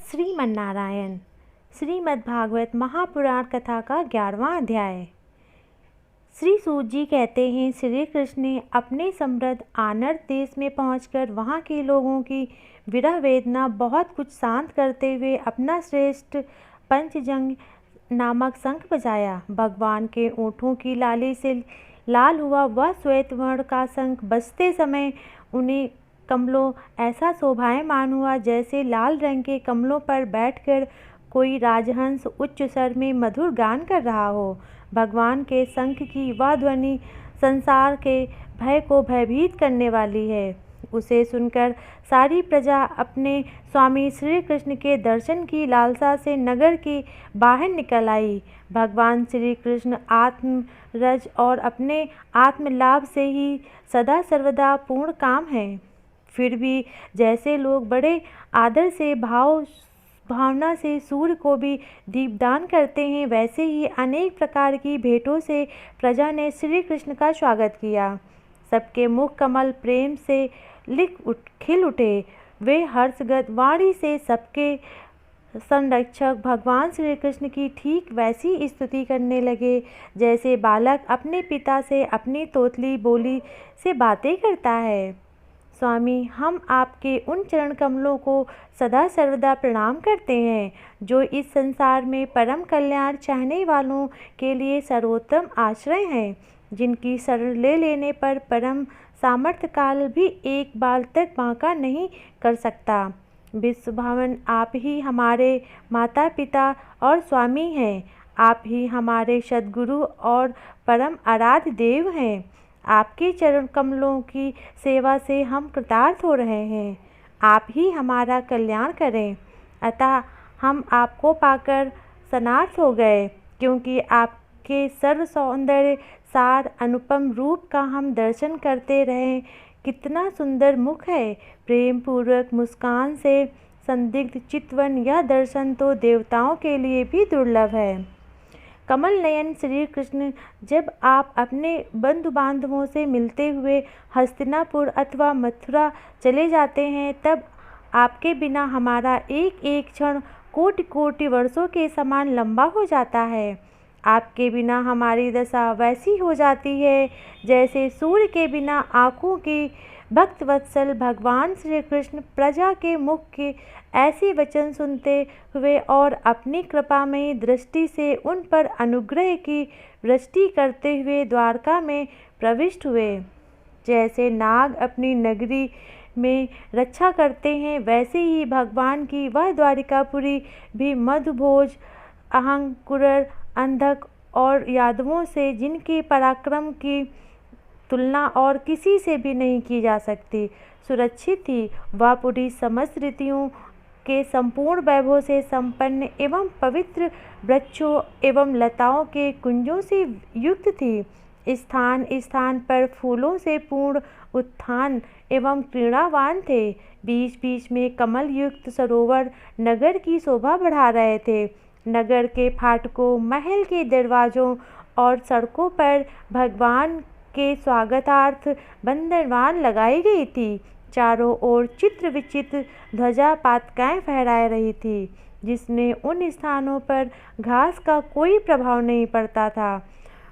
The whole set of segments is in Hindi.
श्रीमन्नारायण। श्रीमद्भागवत महापुराण कथा का 11वां अध्याय। श्री सूत जी कहते हैं, श्री कृष्ण ने अपने समृद्ध आनर्त देश में पहुंचकर वहां के लोगों की विरह वेदना बहुत कुछ शांत करते हुए अपना श्रेष्ठ पंचजंग नामक शंख बजाया। भगवान के ओठों की लाली से लाल हुआ वह श्वेत वर्ण का शंख बजते समय उन्हें कमलों ऐसा शोभायमान हुआ जैसे लाल रंग के कमलों पर बैठकर कोई राजहंस उच्च स्वर में मधुर गान कर रहा हो। भगवान के शंख की वह ध्वनि संसार के भय को भयभीत करने वाली है। उसे सुनकर सारी प्रजा अपने स्वामी श्री कृष्ण के दर्शन की लालसा से नगर के बाहर निकल आई। भगवान श्री कृष्ण आत्म रज और अपने आत्मलाभ से ही सदा सर्वदा पूर्ण काम है। फिर भी जैसे लोग बड़े आदर से भावना से सूर्य को भी दीपदान करते हैं, वैसे ही अनेक प्रकार की भेंटों से प्रजा ने श्री कृष्ण का स्वागत किया। सबके मुख कमल प्रेम से खिल उठे। वे हर्षगत वाणी से सबके संरक्षक भगवान श्री कृष्ण की ठीक वैसी स्तुति करने लगे जैसे बालक अपने पिता से अपनी तोतली बोली से बातें करता है। स्वामी, हम आपके उन चरण कमलों को सदा सर्वदा प्रणाम करते हैं जो इस संसार में परम कल्याण चाहने वालों के लिए सर्वोत्तम आश्रय हैं, जिनकी शरण ले लेने पर परम सामर्थ्य काल भी एक बाल तक बांका नहीं कर सकता। विश्वभावन आप ही हमारे माता पिता और स्वामी हैं। आप ही हमारे सद्गुरु और परम आराध्य देव हैं। आपके चरण कमलों की सेवा से हम कृतार्थ हो रहे हैं। आप ही हमारा कल्याण करें। अतः हम आपको पाकर सनार्थ हो गए, क्योंकि आपके सर्व सौंदर्य सार अनुपम रूप का हम दर्शन करते रहे। कितना सुंदर मुख है। प्रेम पूर्वक मुस्कान से संदिग्ध चितवन यह दर्शन तो देवताओं के लिए भी दुर्लभ है। कमल नयन श्री कृष्ण, जब आप अपने बंधु बांधवों से मिलते हुए हस्तिनापुर अथवा मथुरा चले जाते हैं, तब आपके बिना हमारा एक एक क्षण कोटि कोटि वर्षों के समान लंबा हो जाता है। आपके बिना हमारी दशा वैसी हो जाती है जैसे सूर्य के बिना आँखों की। भक्त वत्सल भगवान श्री कृष्ण प्रजा के मुख के ऐसे वचन सुनते हुए और अपनी कृपामयी दृष्टि से उन पर अनुग्रह की वृष्टि करते हुए द्वारका में प्रविष्ट हुए। जैसे नाग अपनी नगरी में रक्षा करते हैं, वैसे ही भगवान की वह द्वारिकापुरी भी मधुभोज, अहंकुरर, अंधक और यादवों से, जिनके पराक्रम की तुलना और किसी से भी नहीं की जा सकती, सुरक्षित थी। वह पुरी समस्त ऋतुओं के संपूर्ण वैभव से संपन्न एवं पवित्र वृक्षों एवं लताओं के कुंजों से युक्त थी। स्थान स्थान पर फूलों से पूर्ण उत्थान एवं क्रीड़ावान थे। बीच बीच में कमल युक्त सरोवर नगर की शोभा बढ़ा रहे थे। नगर के फाटकों, महल के दरवाजों और सड़कों पर भगवान के स्वागतार्थ बंदरवान लगाई गई थी। चारों ओर चित्र विचित्र ध्वजा पातकाएँ फहराए रही थी, जिसमें उन स्थानों पर घास का कोई प्रभाव नहीं पड़ता था।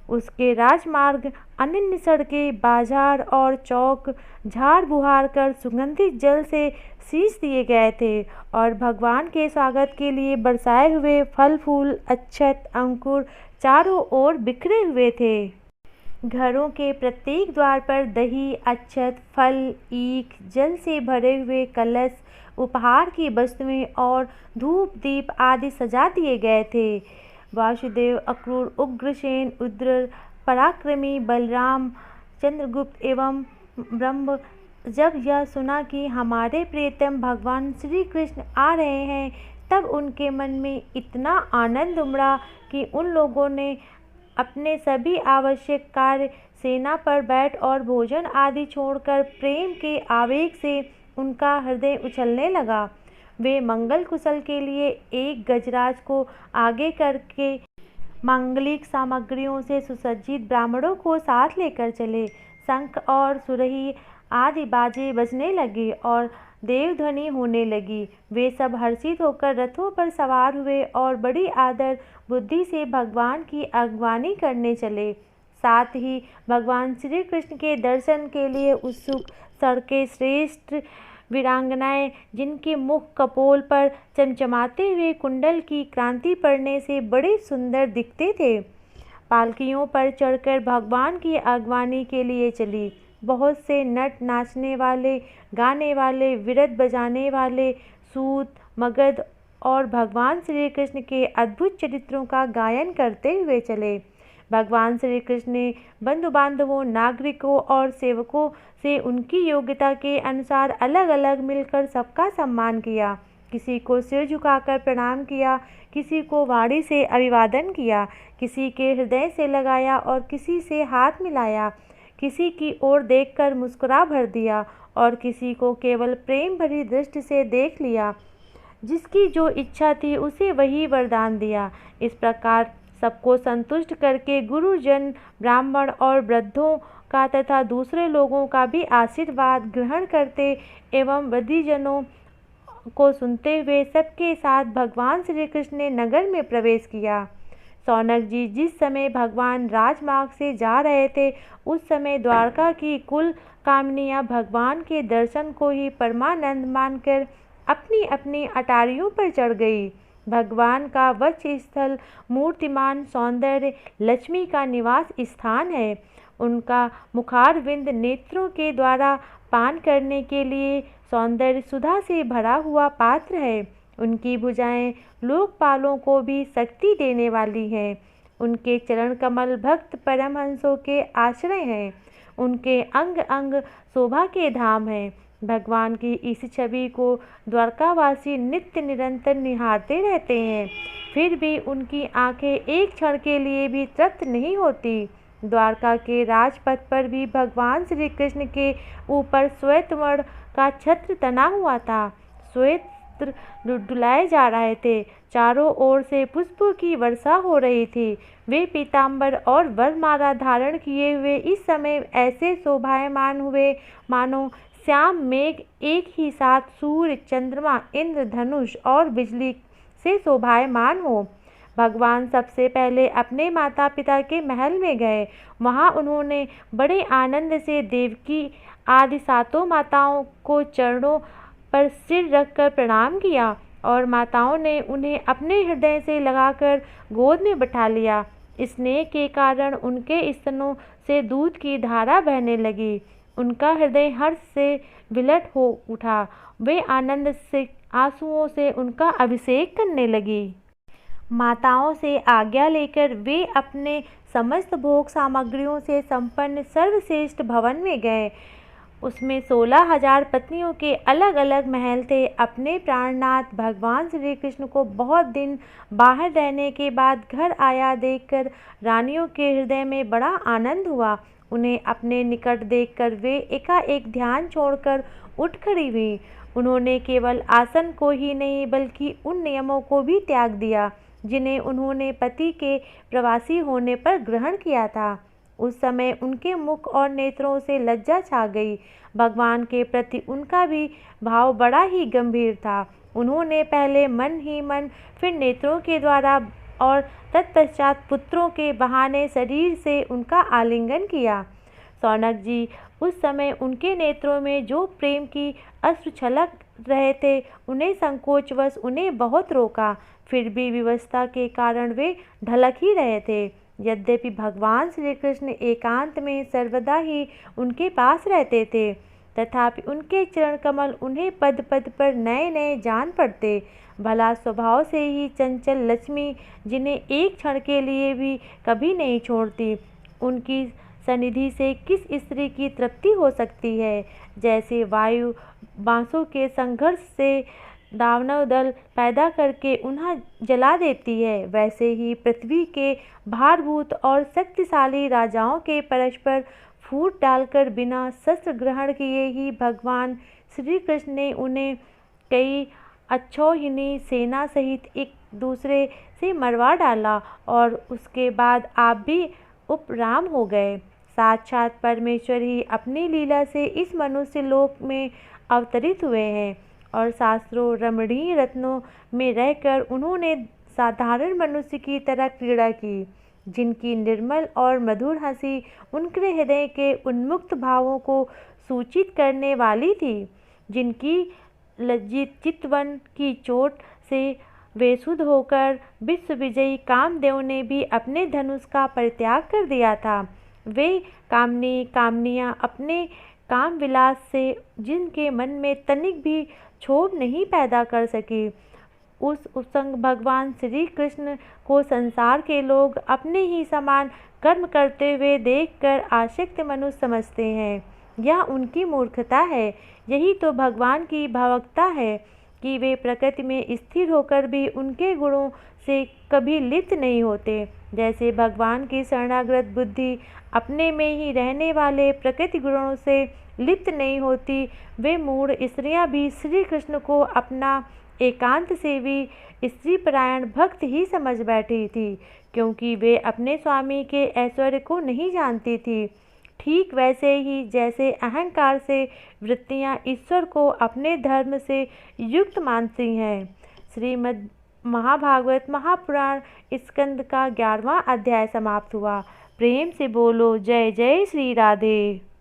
उसके राजमार्ग, अनन्य सड़कें, बाजार और चौक झाड़ बुहार कर सुगंधित जल से सींच दिए गए थे और भगवान के स्वागत के लिए बरसाए हुए फल फूल, अक्षत, अंकुर चारों ओर बिखरे हुए थे। घरों के प्रत्येक द्वार पर दही, अक्षत, फल, ईख, जल से भरे हुए कलश, उपहार की वस्तुएं और धूप दीप आदि सजा दिए गए थे। वासुदेव, अक्रूर, उग्रसेन, उद्र, पराक्रमी, बलराम, चंद्रगुप्त एवं ब्रह्म जब यह सुना कि हमारे प्रियतम भगवान श्री कृष्ण आ रहे हैं, तब उनके मन में इतना आनंद उमड़ा कि उन लोगों ने अपने सभी आवश्यक कार्य, सेना पर बैठ और भोजन आदि छोड़कर प्रेम के आवेग से उनका हृदय उछलने लगा। वे मंगल कुशल के लिए एक गजराज को आगे करके मांगलिक सामग्रियों से सुसज्जित ब्राह्मणों को साथ लेकर चले। शंख और सुरही आदि बाजे बजने लगे और देवध्वनि होने लगी। वे सब हर्षित होकर रथों पर सवार हुए और बड़ी आदर बुद्धि से भगवान की अगवानी करने चले। साथ ही भगवान श्री कृष्ण के दर्शन के लिए उत्सुक सड़के श्रेष्ठ वीरांगनाएं, जिनके मुख कपोल पर चमचमाते हुए कुंडल की क्रांति पड़ने से बड़े सुंदर दिखते थे, पालकियों पर चढ़कर भगवान की अगवानी के लिए चली। बहुत से नट नाचने वाले, गाने वाले, विरत बजाने वाले, सूत, मगध और भगवान श्री कृष्ण के अद्भुत चरित्रों का गायन करते हुए चले। भगवान श्री कृष्ण ने बंधु बांधवों, नागरिकों और सेवकों से उनकी योग्यता के अनुसार अलग अलग मिलकर सबका सम्मान किया। किसी को सिर झुकाकर प्रणाम किया, किसी को वाणी से अभिवादन किया, किसी के हृदय से लगाया और किसी से हाथ मिलाया, किसी की ओर देखकर मुस्कुरा भर दिया और किसी को केवल प्रेम भरी दृष्टि से देख लिया। जिसकी जो इच्छा थी उसे वही वरदान दिया। इस प्रकार सबको संतुष्ट करके गुरुजन, ब्राह्मण और वृद्धों का तथा दूसरे लोगों का भी आशीर्वाद ग्रहण करते एवं वृद्धिजनों को सुनते हुए सबके साथ भगवान श्री कृष्ण ने नगर में प्रवेश किया। सौनक जी जिस समय भगवान राजमार्ग से जा रहे थे, उस समय द्वारका की कुल कामिनियाँ भगवान के दर्शन को ही परमानंद मानकर अपनी अपनी अटारियों पर चढ़ गई। भगवान का वक्ष स्थल मूर्तिमान सौंदर्य लक्ष्मी का निवास स्थान है। उनका मुखारविंद नेत्रों के द्वारा पान करने के लिए सौंदर्य सुधा से भरा हुआ पात्र है। उनकी भुजाएं लोकपालों को भी शक्ति देने वाली हैं। उनके चरण कमल भक्त परमहंसों के आश्रय हैं। उनके अंग अंग शोभा के धाम हैं। भगवान की इस छवि को द्वारकावासी नित्य निरंतर निहारते रहते हैं, फिर भी उनकी आंखें एक क्षण के लिए भी तृप्त नहीं होती। द्वारका के राजपथ पर भी भगवान श्री कृष्ण के ऊपर श्वेत वर्ण का छत्र तना हुआ था। श्वेत डुलाए जा रहे थे। चारों ओर से पुष्पों की वर्षा हो रही थी। वे पीतांबर और वरमाला धारण किए हुए इस समय ऐसे शोभायमान हुए मानो श्याम मेघ एक ही साथ सूर्य, चंद्रमा, इंद्र, धनुष और बिजली से शोभायमान हो। भगवान सबसे पहले अपने माता पिता के महल में गए। वहां उन्होंने बड़े आनंद से देवकी आदि सातों माताओं को चरणों पर सिर रखकर प्रणाम किया और माताओं ने उन्हें अपने हृदय से लगाकर गोद में बैठा लिया। स्नेह के कारण उनके स्तनों से दूध की धारा बहने लगी। उनका हृदय हर्ष से विलट हो उठा। वे आनंद से आंसुओं से उनका अभिषेक करने लगी। माताओं से आज्ञा लेकर वे अपने समस्त भोग सामग्रियों से संपन्न सर्वश्रेष्ठ भवन में गए। उसमें 16,000 पत्नियों के अलग अलग महल थे। अपने प्राणनाथ भगवान श्री कृष्ण को बहुत दिन बाहर रहने के बाद घर आया देखकर रानियों के हृदय में बड़ा आनंद हुआ। उन्हें अपने निकट देखकर वे एकाएक ध्यान छोड़कर उठ खड़ी हुई। उन्होंने केवल आसन को ही नहीं बल्कि उन नियमों को भी त्याग दिया जिन्हें उन्होंने पति के प्रवासी होने पर ग्रहण किया था। उस समय उनके मुख और नेत्रों से लज्जा छा गई। भगवान के प्रति उनका भी भाव बड़ा ही गंभीर था। उन्होंने पहले मन ही मन, फिर नेत्रों के द्वारा और तत्पश्चात पुत्रों के बहाने शरीर से उनका आलिंगन किया। सौनक जी उस समय उनके नेत्रों में जो प्रेम की अश्रु छलक रहे थे, उन्हें संकोचवश उन्हें बहुत रोका, फिर भी विवशता के कारण वे ढलक ही रहे थे। यद्यपि भगवान श्री कृष्ण एकांत में सर्वदा ही उनके पास रहते थे, तथापि उनके चरण कमल उन्हें पद पद पर नए नए जान पड़ते। भला स्वभाव से ही चंचल लक्ष्मी, जिन्हें एक क्षण के लिए भी कभी नहीं छोड़ती, उनकी सनिधि से किस स्त्री की तृप्ति हो सकती है। जैसे वायु बांसों के संघर्ष से दानव दल पैदा करके उन्हें जला देती है, वैसे ही पृथ्वी के भारभूत और शक्तिशाली राजाओं के परस्पर फूट डालकर बिना शस्त्र ग्रहण किए ही भगवान श्री कृष्ण ने उन्हें कई अक्षौहिणी सेना सहित एक दूसरे से मरवा डाला और उसके बाद आप भी उपराम हो गए। साक्षात परमेश्वर ही अपनी लीला से इस मनुष्य लोक में अवतरित हुए हैं और शास्त्रों रमणीय रत्नों में रहकर उन्होंने साधारण मनुष्य की तरह क्रीड़ा की, जिनकी निर्मल और मधुर हंसी उनके हृदय के उन्मुक्त भावों को सूचित करने वाली थी, जिनकी लज्जित चितवन की चोट से बेसुध होकर विश्व विजयी कामदेव ने भी अपने धनुष का परित्याग कर दिया था। वे कामनियाँ अपने काम विलास से जिनके मन में तनिक भी क्षोभ नहीं पैदा कर सकी, उस उत्संग भगवान श्री कृष्ण को संसार के लोग अपने ही समान कर्म करते हुए देखकर आसक्त मनुष्य समझते हैं। यह उनकी मूर्खता है। यही तो भगवान की भावुकता है कि वे प्रकृति में स्थिर होकर भी उनके गुणों से कभी लिप्त नहीं होते। जैसे भगवान की शरणागत बुद्धि अपने में ही रहने वाले प्रकृति गुणों से लिप्त नहीं होती, वे मूढ़ स्त्रियां भी श्री कृष्ण को अपना एकांत सेवी स्त्रीपरायण भक्त ही समझ बैठी थी, क्योंकि वे अपने स्वामी के ऐश्वर्य को नहीं जानती थी। ठीक वैसे ही जैसे अहंकार से वृत्तियां ईश्वर को अपने धर्म से युक्त मानती हैं। श्रीमद् महाभागवत महापुराण स्कंद का 11वां अध्याय समाप्त हुआ। प्रेम से बोलो जय जय श्री राधे।